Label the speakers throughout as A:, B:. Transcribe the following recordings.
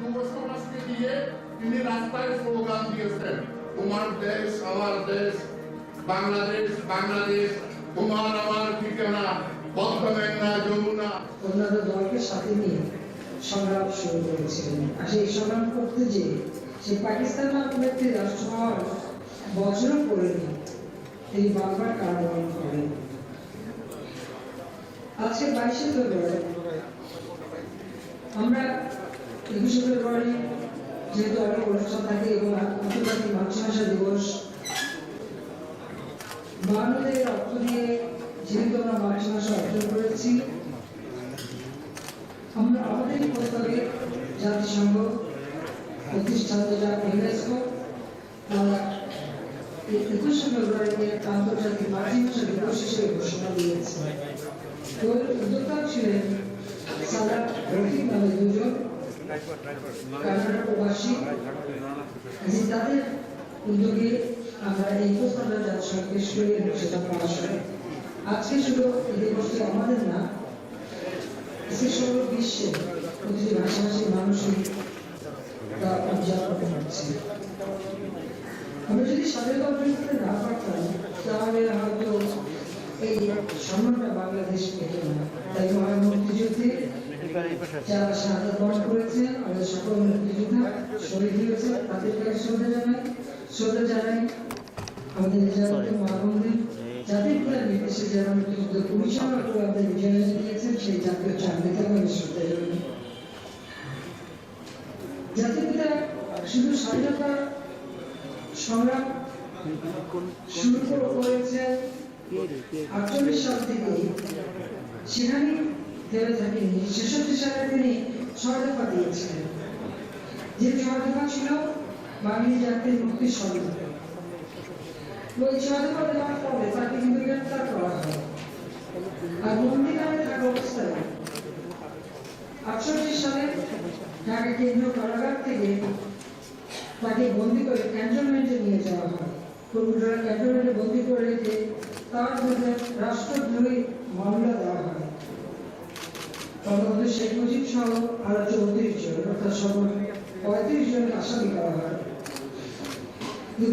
A: যুব সমাজকে দিয়ে তিনি রাস্তায় স্লোগান দিয়েছেন, তোমার দেশ আমার দেশ, বাংলাদেশ বাংলাদেশ, তোমার আমার ঠিকানা, পদ্মা যমুনা।
B: অন্যান্য দলকে সাথে নিয়ে সংগ্রাম শুরু করেছিলেন। আর সেই সংগ্রাম করতে যে সে পাকিস্তান নামে একটি রাষ্ট্র হওয়ার বছরও পড়েনি, তিনি বারবার কারাবরণ করেন। আজকে 22শে ফেব্রুয়ারি, আমরা 21শে ফেব্রুয়ারি যেহেতু অনেক অনুষ্ঠান থাকে এবং আন্তর্জাতিক মাতৃভাষা দিবস, বাংলাদেশের রক্ত দিয়ে যেহেতু আমরা মাতৃভাষা অর্জন করেছি, আমরা আমাদের প্রস্তাবে জাতিসংঘ প্রতিষ্ঠাতা যা ইউনেস্কো 21শে ফেব্রুয়ারিকে আন্তর্জাতিক মাতৃভাষা দিবস হিসেবে ঘোষণা দিয়েছে। উদ্যোক্তা ছিলেন সাদাত রফিক নামে দুজন কানাডা প্রবাসী। তাদের উদ্যোগে আমরা এই প্রস্তাবটা জাতিসংঘ পেশ করি এবং সেটা পাশ হয়। আজকে শুধু এই দিবসটি আমাদের না, সমগ্র বিশ্বে প্রতিটি ভাষাভাষী মানুষই তা উদযাপন করছে। আমরা যদি স্বাধীনতা অর্জন করতে না পারতাম তাহলে হয়তো এই সম্মানটা বাংলাদেশ পেত না। তাই মহান মুক্তিযুদ্ধে যারা শাহাদাত বরণ করেছেন, আমাদের সকল মুক্তিযোদ্ধা শহীদ হয়েছে, তাদেরকে শ্রদ্ধা জানাই। আমাদের নিজামুদ্দিন মহাবন্দিন জাতির পিতার নির্দেশে যারা মুক্তিযুদ্ধ পরিচালনা করে আমাদের বিজয় দিয়েছেন, সেই জাতীয় চাকরিতে আমাদের শ্রদ্ধা জানাই। জাতির পিতা শুধু স্বাধীনতা সংগ্রাম শুরু করেছেন 48 সাল থেকে, সেখানেই থেমে থাকেনি। 66 সালে তিনি 6 দফা দিয়েছিলেন, যে 6 দফা ছিল বাঙালি জাতির মুক্তির সংগ্রাম। ওই 6 দফা দেওয়ার পরে তাকে কিন্তু গ্রেপ্তার করা হয়, আর বন্দিকালে থাকা অবস্থায় 68 সালে ঢাকা কেন্দ্রীয় কারাগার থেকে তাকে বন্দি করে ক্যান্টনমেন্টে নিয়ে যাওয়া হয়। পূর্বঢাকা ক্যান্টনমেন্টে বন্দি করে রেখে তার বিরুদ্ধে রাষ্ট্রদ্রোহী মামলা দেওয়া হয়। বঙ্গবন্ধু শেখ মুজিব সহ আরো 34 জন, অর্থাৎ সর্বোচ্চ 35 জনকে আসামি করা হয়।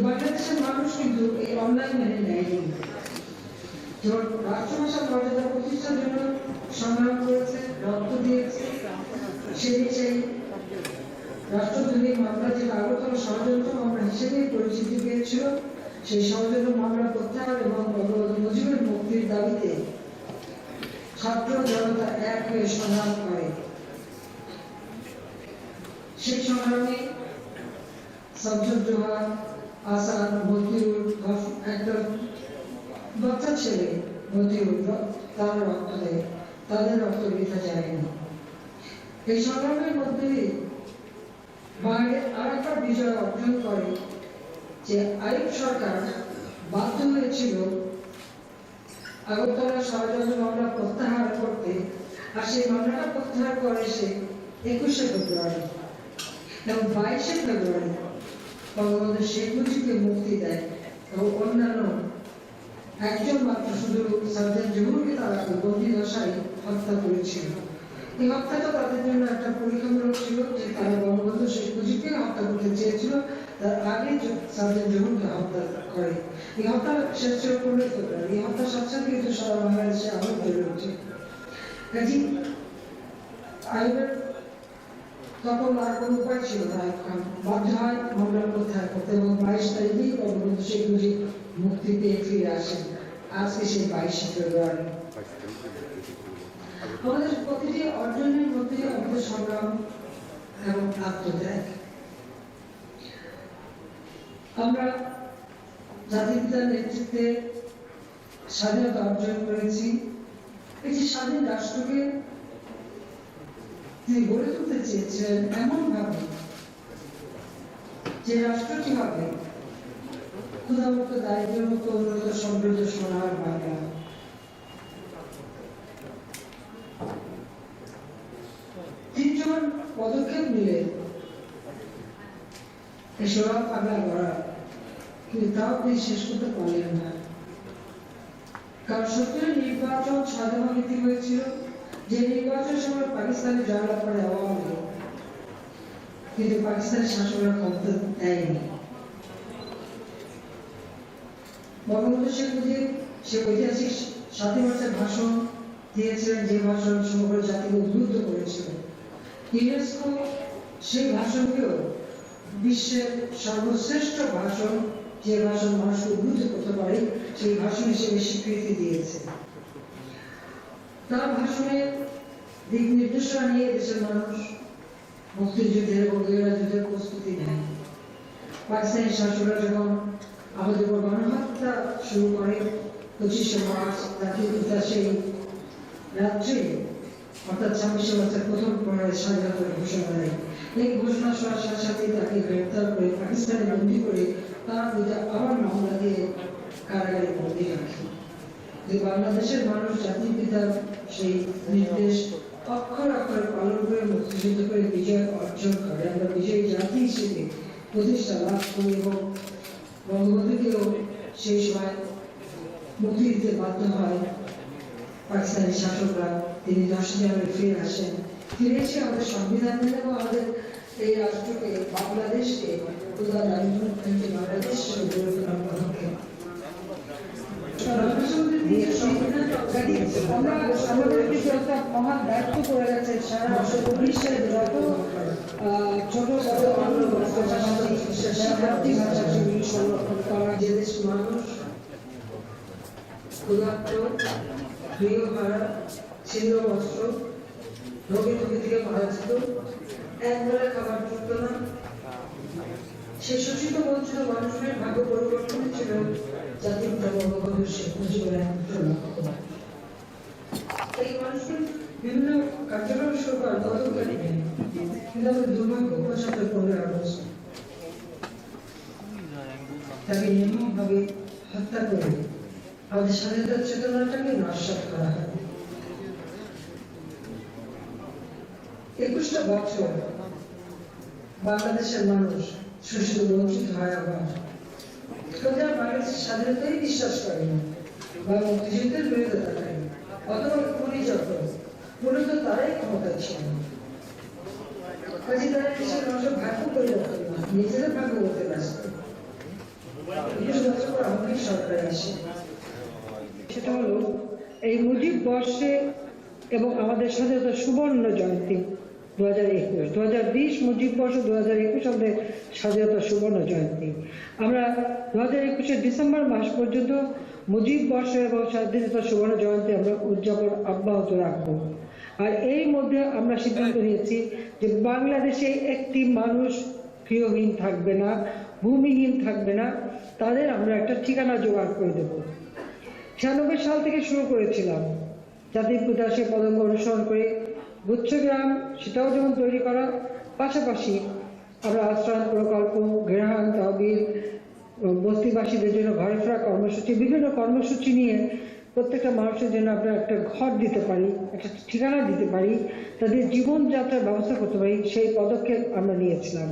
B: বাংলাদেশের মানুষ কিন্তু এই অনলাইন মেনে নেয়নি। যখন রাষ্ট্রভাষা মর্যাদা প্রতিষ্ঠার জন্য সংগ্রাম করেছে, রক্ত দিয়েছে, সেই রাষ্ট্রদ্রোহী মামলা যেটা আগরতলা ষড়যন্ত্র মামলা হিসেবে পরিচিতি পেয়েছিল, সেই ষড়যন্ত্র মামলা প্রত্যাহার এবং বঙ্গবন্ধু মুজিবের মুক্তির দাবিতে ছাত্র জনতা এক হয়ে সংগ্রাম করে। সেই সংগ্রামে শামসুজ্জোহা, আসাদ, মতিউর, একটা বাচ্চা ছেলে মতিউর, তার রক্ত দেয়, তাদের রক্ত বৃথা যায়নি। এই সংগ্রামের মধ্যে বাঙালি আর একটা বিজয় অর্জন করে যে আইয়ুব সরকার বাধ্য হয়েছিল আগরতলা ষড়যন্ত্র মামলা প্রত্যাহার করতে, আর সেই মামলাটা প্রত্যাহার করে সে 21শে ফেব্রুয়ারি এবং 22শে ফেব্রুয়ারি বঙ্গবন্ধু শেখ মুজিবকে মুক্তি দেয় এবং অন্যান্য একজন মাত্র শুধু সার্জেন্ট জহুরকে তারা বন্দি দশায় হত্যা করেছিল। এই হত্যাটা তাদের জন্য একটা পরীক্ষামূলক ছিল যে তারা বঙ্গবন্ধু শেখ মুজিবকে হত্যা করতে চেয়েছিল, তার আগে সার্জেন্ট জহুরকে হত্যা করে। এই হত্যা শেষ ছিল 15 ফেব্রুয়ারি। এই হত্যার সাথে সাথে কিন্তু সারা বাংলাদেশে আগুন জ্বলে ওঠে। কাজী আইয়ুবের তখন আর কোনো উপায় ছিল না, বাধ্য হয় মামলা প্রত্যাহার করতে এবং 22 তারিখেই বঙ্গবন্ধু শেখ মুজিব মুক্তি পেয়ে ফিরে আসেন। আজকে সেই 22শে ফেব্রুয়ারি। আমাদের প্রতিটি অর্জনের মধ্যে আমাদের সংগ্রাম এবং আত্মত্যাগ। আমরা জাতির পিতার নেতৃত্বে স্বাধীনতা অর্জন করেছি। এই যে স্বাধীন রাষ্ট্রকে তিনি গড়ে তুলতে চেয়েছিলেন এমন ভাবে যে রাষ্ট্রটি হবে ক্ষুধামুক্ত, দারিদ্র্যমুক্ত, উন্নত, সমৃদ্ধ সোনার বাংলা। তিনজন পদক্ষেপ নিলে এই সোনার বাংলা গড়া, কিন্তু তাও তিনি শেষ করতে পারলেন না। কারণ 70 নির্বাচন স্বাধীনতা হয়েছিল, যে নির্বাচনের সময় পাকিস্তানে জয়লাভ করে আওয়ামী লীগ। কিন্তু পাকিস্তানের শাসকরা ক্ষমতা দেয়নি। বঙ্গবন্ধু শেখ মুজিব সে ঐতিহাসিক 7 মার্চের ভাষণ দিয়েছিলেন, যে ভাষণ সমগ্র জাতিকে উদ্বুদ্ধ করেছিল। ইউনেস্কো সেই ভাষণকেও বিশ্বের সর্বশ্রেষ্ঠ ভাষণ, যে ভাষণ মানুষকে উদ্বুদ্ধ করতে পারে, সেই ভাষণ হিসেবে স্বীকৃতি দিয়েছে। তার ভাষণে দিক নির্দেশনা নিয়ে দেশের মানুষ মুক্তিযুদ্ধের এবং গেরিলা যুদ্ধের প্রস্তুতি নেয়। পাকিস্তানি শাসকরা যখন আমাদের উপর গণহত্যা শুরু করে 25শে মার্চ, জাতির পিতা সেই রাত্রে অর্থাৎ 26শে মার্চের প্রথম প্রহরে স্বাধীনতার ঘোষণা দেয়। এই ঘোষণা শোনার সাথে সাথে তাকে গ্রেপ্তার করে পাকিস্তানে বন্দী করে তার বিরুদ্ধে আবার মামলা দিয়ে কারাগারে বন্দী রাখে। বাংলাদেশের মানুষ জাতির পিতার সেই নির্দেশ অক্ষর অক্ষরে পালন করে মুক্তিযুদ্ধ করে বিজয় অর্জন করে। আমরা বিজয়ী জাতি হিসেবে প্রতিষ্ঠা লাভ করি এবং বঙ্গবন্ধুকেও সেই সময় মুক্তি দিতে বাধ্য হয় পাকিস্তানি শাসকরা। তিনি 10 জানুয়ারি ফিরে আসেন, ফিরে এসে আমাদের সংবিধান দেন এবং আমাদের এই রাষ্ট্রকে, বাংলাদেশকে বাংলাদেশ গড়ে তোলার পদক্ষেপ। আমরা আমাদেরকে একটা মহান দায়িত্ব করে গেছে সারা বিশ্বের যত ছোট বড় মাতৃভাষাগুলি সংরক্ষণ করা। যে দেশ মানুষ ক্ষুধার্ত, গৃহহারা, ছিন্ন বস্ত্র, রোগী থেকে মারা যেত, একবেলা খাবার জুটত না, সেই শোষিত বঞ্চিত মানুষের ভাগ্য পরিবর্তন ছিল জাতির পিতা বঙ্গবন্ধু শেখ মুজিবুর রহমান। এই মানুষগুলি বিভিন্ন কার্যক্রম শুরু করার তদন্তকারী নেই, কিন্তু আমাদের দুর্ভাগ্য 15 আগস্ট তাকে নির্মমভাবে হত্যা করে আমাদের স্বাধীনতার চেতনাটাকে নস্যাৎ করা হয়। 21টা বছর বাংলাদেশের মানুষ শোষিত বঞ্চিত হয়। আবার বাংলাদেশের স্বাধীনতাই বিশ্বাস করেনি বা মুক্তিযুদ্ধের বিরুদ্ধে তাকায়নি, অথবা পরিচয় মূলত তারাই ক্ষমতা ছিল। কাজে তারা দেশের মানুষের ভাগ্য পরিবর্তন না, নিজেরা ভাগ্য করতে ব্যস্ত। 20 বছর পর আমাদের সরকার আসে, সেটা হলো এই মুজিব বর্ষে এবং আমাদের স্বাধীনতার সুবর্ণ জয়ন্তী 2021, 2020 মুজিব বর্ষ, 2021 আমাদের স্বাধীনতার সুবর্ণ জয়ন্তী। আমরা 2021 ডিসেম্বর মাস পর্যন্ত মুজিব বর্ষ এবং স্বাধীনতার সুবর্ণ জয়ন্তী আমরা উদযাপন অব্যাহত রাখবো। আর এর মধ্যে আমরা সিদ্ধান্ত নিয়েছি যে বাংলাদেশে একটি মানুষ গৃহহীন থাকবে না, ভূমিহীন থাকবে না, তাদের আমরা একটা ঠিকানা জোগাড় করে দেব। 96 সাল থেকে শুরু করেছিলাম জাতির পিতা সে পদঙ্গ অনুসরণ করে গুচ্ছগ্রাম, সেটাও যেমন তৈরি করা, পাশাপাশি আমরা আশ্রয় প্রকল্প, গৃহায়ন তহবিল, বস্তিবাসীদের জন্য ঘরে ফেরা কর্মসূচি, বিভিন্ন কর্মসূচি নিয়ে প্রত্যেকটা মানুষের জন্য আমরা একটা ঘর দিতে পারি, একটা ঠিকানা দিতে পারি, তাদের জীবনযাত্রার ব্যবস্থা করতে পারি, সেই পদক্ষেপ আমরা নিয়েছিলাম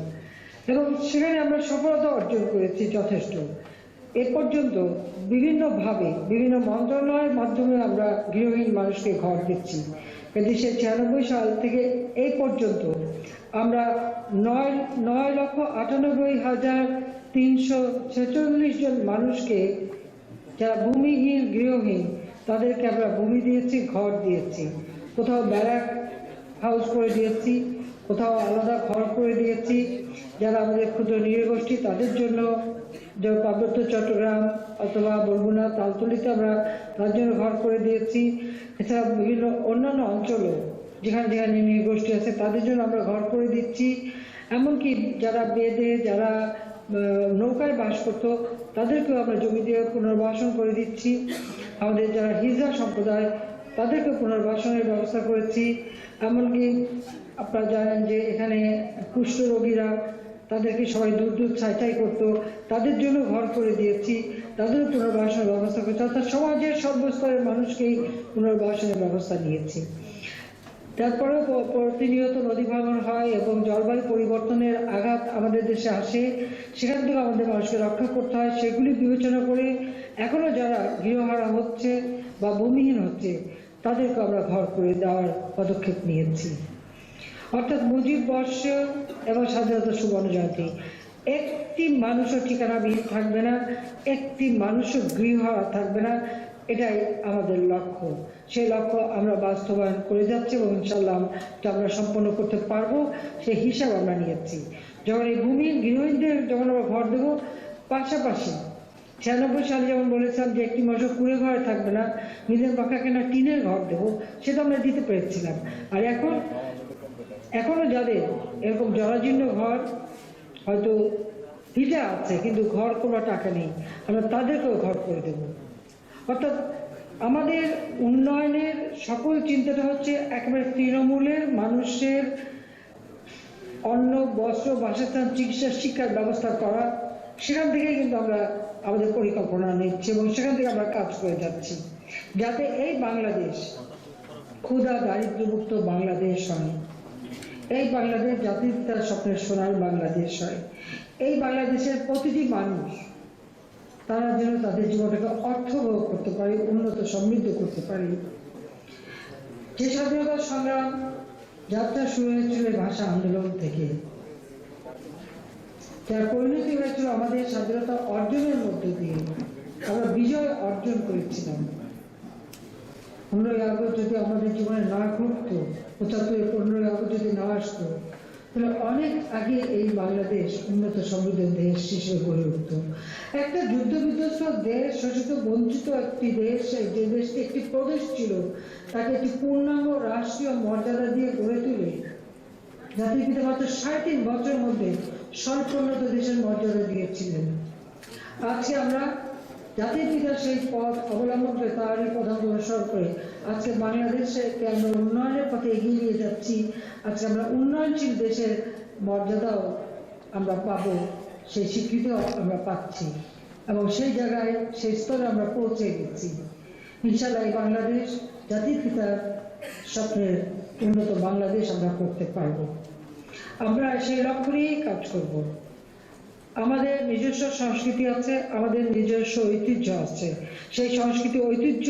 B: এবং সেখানে আমরা সফলতা অর্জন করেছি যথেষ্ট। এ পর্যন্ত বিভিন্নভাবে বিভিন্ন মন্ত্রণালয়ের মাধ্যমে আমরা গৃহহীন মানুষকে ঘর দিচ্ছি। কিন্তু সে 96 সাল থেকে এই পর্যন্ত আমরা 9,98,346 জন মানুষকে, যারা ভূমিহীন গৃহহীন, তাদেরকে আমরা ভূমি দিয়েছি, ঘর দিয়েছি। কোথাও ব্যারাক হাউস করে দিয়েছি, কোথাও আলাদা ঘর করে দিয়েছি। যারা আমাদের ক্ষুদ্র নৃগোষ্ঠী তাদের জন্য, যেমন পার্বত্য চট্টগ্রাম অথবা বরগুনা, তালতলিতে আমরা তার জন্য ঘর করে দিয়েছি। এছাড়া বিভিন্ন অন্যান্য অঞ্চলও যেখানে যেখানে নৃগোষ্ঠী আছে তাদের জন্য আমরা ঘর করে দিচ্ছি। এমনকি যারা বেদে, যারা নৌকায় বাস করতো, তাদেরকেও আমরা জমি দিয়ে পুনর্বাসন করে দিচ্ছি। আমাদের যারা হিজড়া সম্প্রদায়, তাদেরকে পুনর্বাসনের ব্যবস্থা করেছি। এমনকি আপনারা জানেন যে এখানে কুষ্ঠরোগীরা, তাদেরকে সবাই দুধ ছাই করতো, তাদের জন্য ঘর করে দিয়েছি, তাদের পুনর্বাসনের ব্যবস্থা করেছি। অর্থাৎ সমাজের সর্বস্তরের মানুষকেই পুনর্বাসনের ব্যবস্থা নিয়েছি। তারপরেও প্রতিনিয়ত নদী ভাঙন হয় এবং জলবায়ু পরিবর্তনের আঘাত আমাদের দেশে আসে, সেখান থেকে আমাদের মানুষকে রক্ষা করতে হয়। সেগুলি বিবেচনা করে এখনো যারা গৃহহারা হচ্ছে বা ভূমিহীন হচ্ছে, তাদেরকে আমরা ঘর করে দেওয়ার পদক্ষেপ নিয়েছি। অর্থাৎ মুজিব বর্ষ এবং স্বাধীনতা সুবর্ণ জয়ন্তী। একটি মানুষও ঠিকানাবিহীন থাকবে না, একটি মানুষও গৃহহারা থাকবে না, এটাই আমাদের লক্ষ্য। সেই লক্ষ্য আমরা বাস্তবায়ন করে যাচ্ছি এবং ইনশাল্লাহ আমরা সম্পন্ন করতে পারবো, সেই হিসাব আমরা নিয়েছি। যখন এই ভূমিহীন গৃহহীনদের যখন আমরা ঘর দেবো, পাশাপাশি 96 সালে যেমন বলেছিলাম যে একটি মানুষ কুড়ে ঘরে থাকবে না, নিজের পাকা কেনা টিনের ঘর দেবো, সেটা আমরা দিতে পেরেছিলাম। আর এখনো যাদের এরকম জরাজীর্ণ ঘর, হয়তো ভিটা আছে কিন্তু ঘর কোনো টাকা নেই, আমরা তাদেরকেও ঘর করে দেব। অর্থাৎ আমাদের উন্নয়নের সকল চিন্তাটা হচ্ছে একেবারে তৃণমূলের মানুষের অন্ন, বস্ত্র, বাসস্থান, চিকিৎসা, শিক্ষার ব্যবস্থা করা। সেখান থেকেই কিন্তু আমরা আমাদের পরিকল্পনা নিচ্ছি এবং সেখান থেকে আমরা কাজ করে যাচ্ছি, যাতে এই বাংলাদেশ ক্ষুধা দারিদ্র্যমুক্ত বাংলাদেশ হয়, এই বাংলাদেশ জাতির পিতার স্বপ্নের সোনার বাংলাদেশ হয়, এই বাংলাদেশের প্রতিটি মানুষ তারা যেন তাদের জীবনটাকে অর্থবহ করতে পারে, উন্নত সমৃদ্ধ করতে পারে। যে স্বাধীনতা সংগ্রাম যাত্রা শুরু হয়েছিল ভাষা আন্দোলন থেকে, যার পরিণতি হয়েছিল আমাদের স্বাধীনতা অর্জনের মধ্য দিয়ে আমরা বিজয় অর্জন করেছিলাম। 15ই আগস্ট যদি আমাদের জীবনে না ঘটতো, 75 15ই আগস্ট যদি না আসতো, তাহলে অনেক আগে এই বাংলাদেশ উন্নত সমৃদ্ধ দেশ হিসেবে গড়ে উঠত। একটা যুদ্ধ বিধ্বস্ত দেশ, শোষিত বঞ্চিত একটি দেশ, যে দেশটি একটি প্রদেশ ছিল, তাকে একটি পূর্ণাঙ্গ রাষ্ট্রীয় মর্যাদা দিয়ে গড়ে তুলে জাতির পিতা মাত্র 3.5 বছরের মধ্যে স্বল্পোন্নত দেশের মর্যাদা দিয়েছিলেন। আজকে আমরা জাতির পিতার সেই পথ অবলম্বন করে, তারই পথ অনুসরণ করে আজকে বাংলাদেশকে আমরা উন্নয়নের পথে এগিয়ে নিয়ে যাচ্ছি। আজকে আমরা উন্নয়নশীল দেশের মর্যাদাও আমরা পাবো, সেই স্বীকৃতিও আমরা পাচ্ছি এবং সেই জায়গায়, সেই স্তরে আমরা পৌঁছে গেছি। ইনশাআল্লাহ এই বাংলাদেশ জাতির পিতার স্বপ্নের উন্নত বাংলাদেশ আমরা করতে পারবো। আমরা সেই লক্ষ্য নিয়েই কাজ করব। আমাদের নিজস্ব সংস্কৃতি আছে, আমাদের নিজস্ব ঐতিহ্য আছে, সেই সংস্কৃতি ঐতিহ্য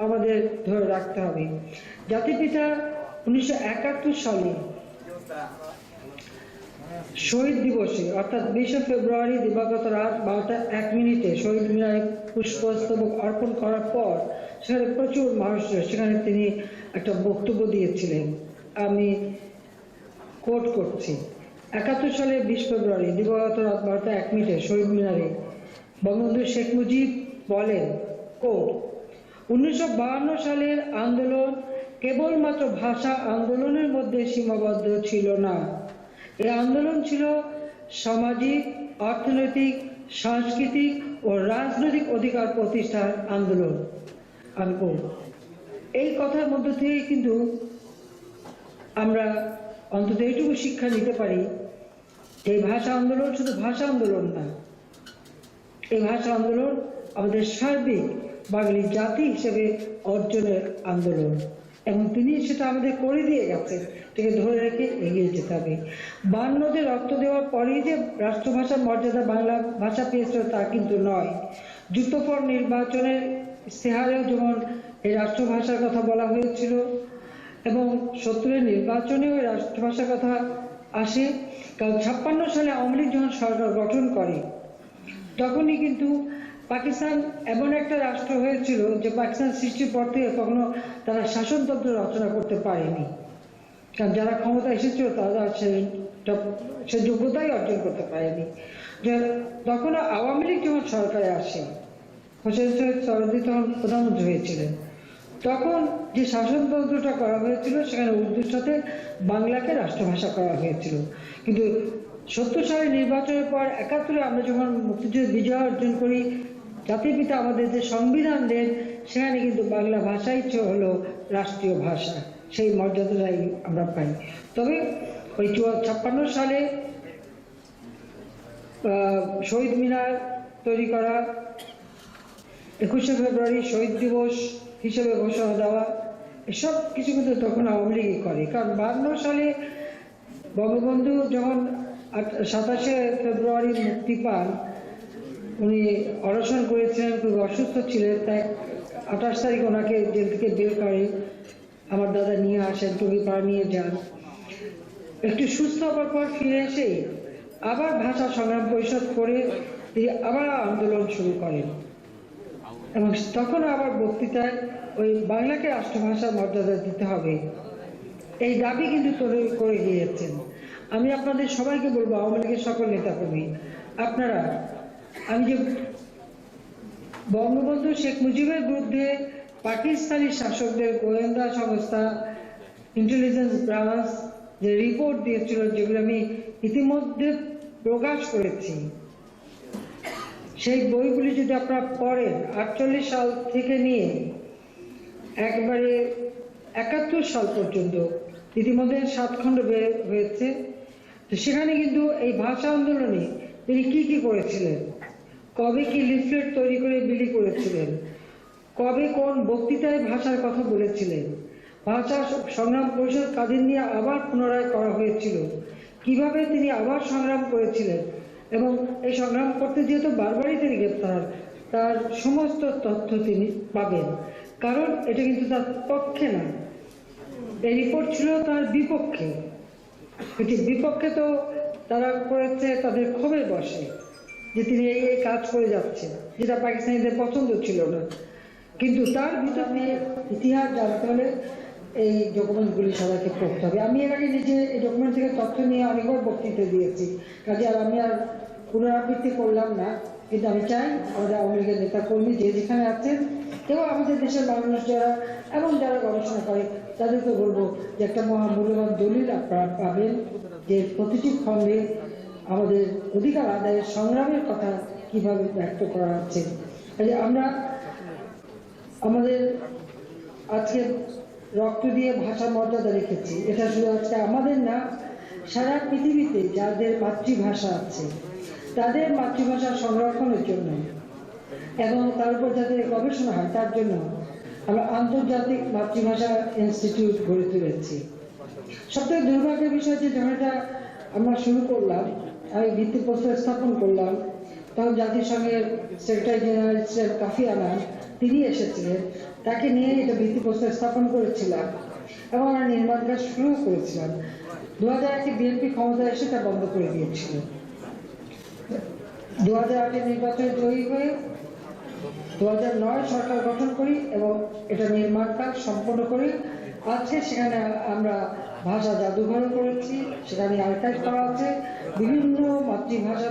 B: আমাদের ধরে রাখতে হবে। জাতির পিতা 1971 সালে শহীদ দিবসে অর্থাৎ 20 ফেব্রুয়ারি দিবাগত রাত 12টা 1 মিনিটে শহীদ মিনারে পুষ্পস্তবক অর্পণ করার পর সেখানে প্রচুর মানুষ, সেখানে তিনি একটা বক্তব্য দিয়েছিলেন। আমি কোট করছি, 71 সালে 20 ফেব্রুয়ারি দিবাগত রাত 12টা 1 মিনিটে শহীদ মিনারে বঙ্গবন্ধু শেখ মুজিব বলেন, কোট, 1952 সালের আন্দোলন কেবলমাত্র ভাষা আন্দোলনের মধ্যে সীমাবদ্ধ ছিল না। এই আন্দোলন ছিল সামাজিক, অর্থনৈতিক, সাংস্কৃতিক ও রাজনৈতিক অধিকার প্রতিষ্ঠার আন্দোলন। এই কথার মধ্য থেকে কিন্তু আমরা অন্তত এইটুকু শিক্ষা নিতে পারি, এই ভাষা আন্দোলন শুধু ভাষা আন্দোলন না, এই ভাষা আন্দোলন আমাদের সার্বিক বাঙালি জাতি হিসেবে অর্জনের আন্দোলন এবং তিনি সেটা আমাদের করে দিয়ে গেছেন, থেকে ধরে রেখে এগিয়ে যেতে হবে। 52 রক্ত দেওয়ার পরেই যে রাষ্ট্রভাষার মর্যাদা বাংলা ভাষা পেয়েছিল তা কিন্তু নয়। যুক্তফ্রন্ট নির্বাচনের ইশতেহারেও যেমন এই রাষ্ট্রভাষার কথা বলা হয়েছিল এবং 70-এর নির্বাচনেও এই রাষ্ট্রভাষার কথা আসে। কারণ 56 সালে আওয়ামী লীগ যখন সরকার গঠন করে তখনই কিন্তু পাকিস্তান এমন একটা রাষ্ট্র হয়েছিল যে পাকিস্তান সৃষ্টির পর থেকে কখনো তারা শাসনতন্ত্র রচনা করতে পারেনি, কারণ যারা ক্ষমতা এসেছিল তারা সে যোগ্যতাই অর্জন করতে পারেনি। তখন আওয়ামী লীগ যখন সরকারে আসে, হোসেন শহীদ সোহরাওয়ার্দী তখন প্রধানমন্ত্রী হয়েছিলেন, তখন যে শাসনতন্ত্রটা করা হয়েছিল সেখানে উর্দুর সাথে বাংলাকে রাষ্ট্রভাষা করা হয়েছিল। কিন্তু 70 সালের নির্বাচনের পর 71-এ আমরা যখন মুক্তিযুদ্ধে বিজয় অর্জন করি, জাতির পিতা আমাদের যে সংবিধান দেন সেখানে কিন্তু বাংলা ভাষাই হলো রাষ্ট্রীয় ভাষা, সেই মর্যাদাটাই আমরা পাই। তবে ওই 56 সালে শহীদ মিনার তৈরি করা, 21শে ফেব্রুয়ারি শহীদ দিবস হিসেবে ঘোষণা দেওয়া, এসব কিছু কিন্তু তখন আওয়ামী লীগই করে। কারণ 52 সালে বঙ্গবন্ধু যখন 27শে ফেব্রুয়ারি মুক্তি পান, উনি অনশন করেছিলেন, খুব অসুস্থ ছিলেন, তাই 28 তারিখ ওনাকে জেল থেকে বের করে আমার দাদা নিয়ে আসেন, টুপি পা নিয়ে যান। একটু সুস্থ হওয়ার পর ফিরে এসে আবার ভাষা সংগ্রাম পরিষদ করে তিনি আবার আন্দোলন শুরু করেন এবং তখন আবার বক্তৃতায় ওই বাংলাকে রাষ্ট্রভাষার মর্যাদা দিতে হবে এই দাবি কিন্তু তৈরি করে গিয়েছেন। আমি আপনাদের সবাইকে বলবো, আওয়ামী লীগের সকল নেতাকর্মী, আপনারা, আমি যে বঙ্গবন্ধু শেখ মুজিবের বিরুদ্ধে পাকিস্তানি শাসকদের গোয়েন্দা সংস্থা ইন্টেলিজেন্স ব্রাঞ্চ যে রিপোর্ট দিয়েছিল, যেগুলো আমি ইতিমধ্যে প্রকাশ করেছি, সেই বইগুলি যদি আপনারা পড়েন 48 সাল থেকে নিয়ে একবারে 71 সাল পর্যন্ত ইতিমধ্যে 7 খণ্ড বের হয়েছে। তো সেখানে কিন্তু এই ভাষা আন্দোলনে তিনি কি করেছিলেন, কবে কি লিফলেট তৈরি করে বিলি করেছিলেন, কবে কোন বক্তৃতায় ভাষার কথা বলেছিলেন, ভাষা সংগ্রাম পরিষদ কাদের নিয়ে আবার পুনরায় করা হয়েছিল, কিভাবে তিনি আবার সংগ্রাম করেছিলেন এবং এই সংগ্রাম করতে যেহেতু বারবারই তিনি গ্রেপ্তার, তার সমস্ত তথ্য তিনি পাবেন। কারণ এটা কিন্তু তার পক্ষে না, এই রিপোর্ট ছিল তার বিপক্ষে। এটি বিপক্ষে তো তারা করেছে তাদের ক্ষোভের বসে যে তিনি এই কাজ করে যাচ্ছেন, যেটা পাকিস্তানিদের পছন্দ ছিল না। কিন্তু তার ভিতর দিয়ে ইতিহাস জানতে হলে এই ডকুমেন্টগুলি সবাইকে পড়তে হবে। আমি এর আগে নিজে এই ডকুমেন্ট থেকে তথ্য নিয়ে অনেকবার বক্তৃতা দিয়েছি, কাজে আর আমি আর পুনরাবৃত্তি করলাম না। কিন্তু আমি চাই আমাদের আওয়ামী লীগের নেতা কর্মী যে যেখানে আছেন এবং আমাদের দেশের মানুষ যারা এবং যারা গবেষণা করে তাদেরকে বলবো যে একটা মহামূল্যবান দলিল আপনারা পাবেন, যে প্রতিটি খণ্ডে আমাদের অধিকার আদায়ের সংগ্রামের কথা কিভাবে ব্যক্ত করা হচ্ছে। আমরা আমাদের আজকে রক্ত দিয়ে ভাষা মর্যাদা রেখেছি, এটা শুধু আজকে আমাদের না, সারা পৃথিবীতে যাদের মাতৃভাষা আছে তাদের মাতৃভাষা সংরক্ষণের জন্য এবং তার উপর যাতে গবেষণা হয় তার জন্য আমরা আন্তর্জাতিক মাতৃভাষা ইনস্টিটিউট গড়ে তুলেছি। সবথেকে দুর্ভাগ্যের বিষয় যে যখন আমরা শুরু করলাম, আমি ভিত্তিপ্রস্তর স্থাপন করলাম, তখন জাতিসংঘের সেক্রেটারি জেনারেল কাফি আনান তিনি এসেছিলেন, তাকে নিয়ে এটা ভিত্তিপ্রস্তর স্থাপন করেছিলাম এবং আমরা নির্মাণ কাজ শুরু করেছিলাম। 2001 বিএনপি ক্ষমতায় এসে তা বন্ধ করে দিয়েছিল। 2008 নির্বাচনে জয়ী হয়ে 2009 সরকার গঠন করি এবং এটা নির্মাণ কাজ সম্পন্ন করি। আজকে সেখানে আমরা ভাষা জাদুঘর করেছি, সেখানে আর্কাইভ করা আছে, বিভিন্ন মাতৃভাষা